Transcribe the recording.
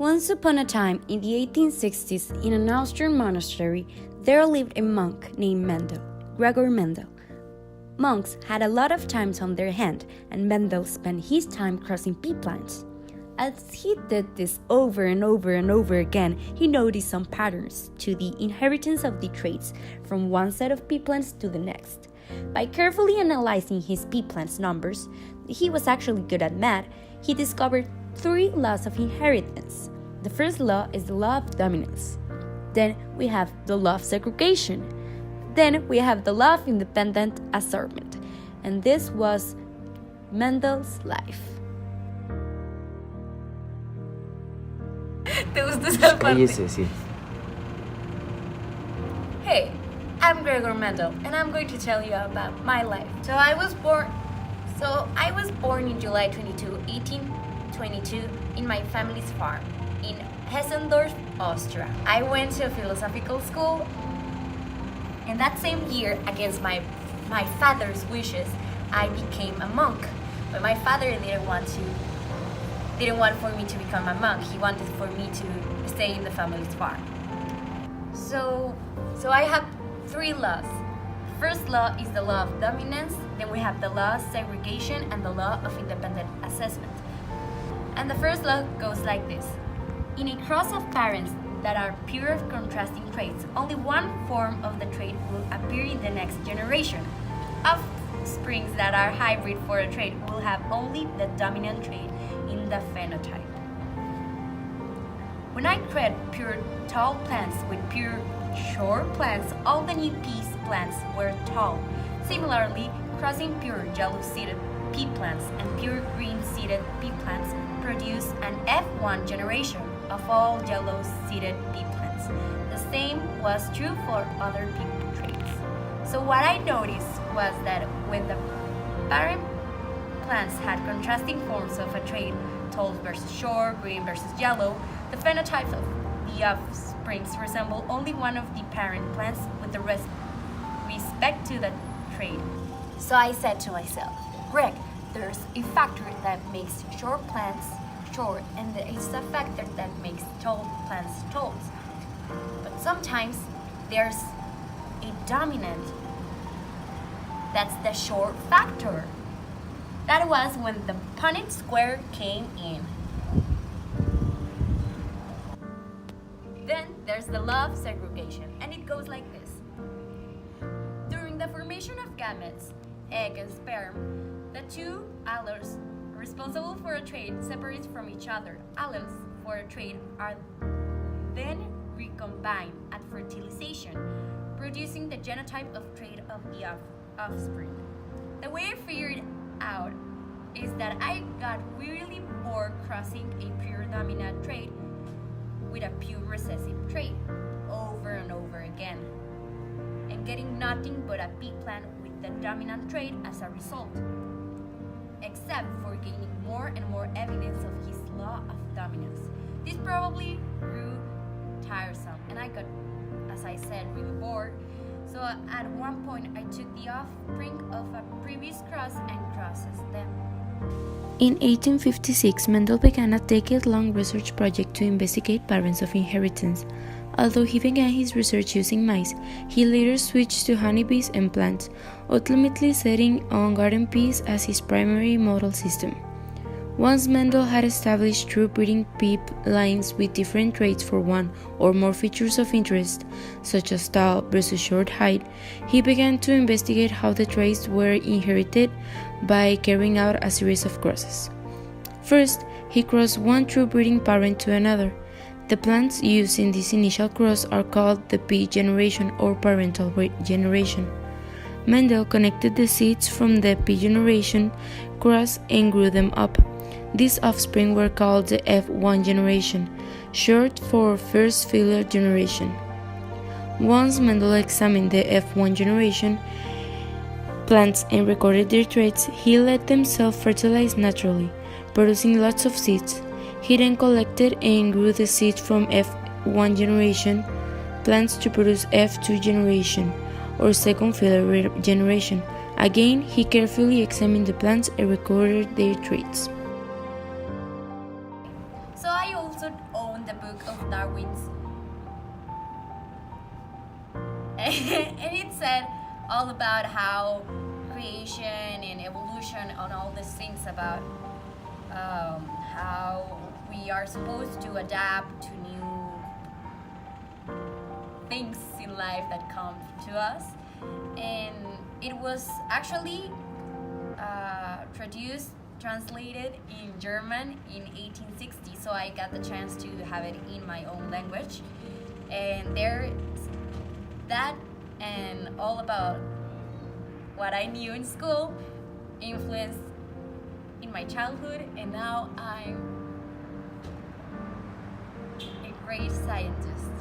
Once upon a time, in the 1860s, in an Austrian monastery, there lived a monk named Mendel, Gregor Mendel. Monks had a lot of time on their hand, and Mendel spent his time crossing pea plants. As he did this over and over and over again, he noticed some patterns to the inheritance of the traits from one set of pea plants to the next. By carefully analyzing his pea plants' numbers, he was actually good at math, he discovered 3 laws of inheritance. The first law is the law of dominance. Then we have the law of segregation. Then we have the law of independent assortment. And this was Mendel's life. ¿Te gustó esa parte? Cállese, sí. Hey, I'm Grego Mendel, and I'm going to tell you about my life. So I was born in July 22, 1822, in my family's farm in Hessendorf, Austria. I went to a philosophical school, and that same year, against my father's wishes, I became a monk. But my father didn't want for me to become a monk. He wanted for me to stay in the family's farm. So I have 3 laws. First law is the law of dominance, then we have the law of segregation and the law of independent assessment. And the first law goes like this. In a cross of parents that are pure contrasting traits, only one form of the trait will appear in the next generation. Offsprings that are hybrid for a trait will have only the dominant trait in the phenotype. When I bred pure tall plants with pure short plants, all the new pea plants were tall. Similarly, crossing pure yellow-seeded pea plants and pure green-seeded pea plants produced an F1 generation of all yellow-seeded pea plants. The same was true for other pea traits. So what I noticed was that when the parent plants had contrasting forms of a trait, tall versus short, green versus yellow, the phenotypes of the offsprings resemble only one of the parent plants with the respect to the trait. So I said to myself, Greg, there's a factor that makes short plants short, and there is a factor that makes tall plants tall. But sometimes there's a dominant. That's the short factor. That was when the Punnett square came in. Then there's the law of segregation, and it goes like this. During the formation of gametes, egg and sperm, the 2 alleles responsible for a trait separate from each other. Alleles for a trait are then recombined at fertilization, producing the genotype of trait of the offspring. The way I figured out is that I got really bored crossing a pure dominant trait with a pure recessive trait over and over again, and getting nothing but a pea plant with the dominant trait as a result, except for gaining more and more evidence of his law of dominance. This probably grew tiresome, and I got, as I said, really bored. So at one point, I took the offspring of a previous cross and processed them. In 1856, Mendel began a decade-long research project to investigate patterns of inheritance. Although he began his research using mice, he later switched to honeybees and plants, ultimately settling on garden peas as his primary model system. Once Mendel had established true breeding pea lines with different traits for one or more features of interest, such as tall versus short height, he began to investigate how the traits were inherited by carrying out a series of crosses. First, he crossed one true breeding parent to another. The plants used in this initial cross are called the pea generation or parental generation. Mendel connected the seeds from the pea generation cross and grew them up. These offspring were called the F1 generation, short for first filial generation. Once Mendel examined the F1 generation plants and recorded their traits, he let them self-fertilize naturally, producing lots of seeds. He then collected and grew the seeds from F1 generation plants to produce F2 generation, or second filial generation. Again, he carefully examined the plants and recorded their traits. So I also own the book of Darwin's, and it said all about how creation and evolution and all these things about how we are supposed to adapt to new things in life that come to us. And it was actually translated in German in 1860, so I got the chance to have it in my own language. And there's that and all about what I knew in school influenced in my childhood, and now I'm a great scientist.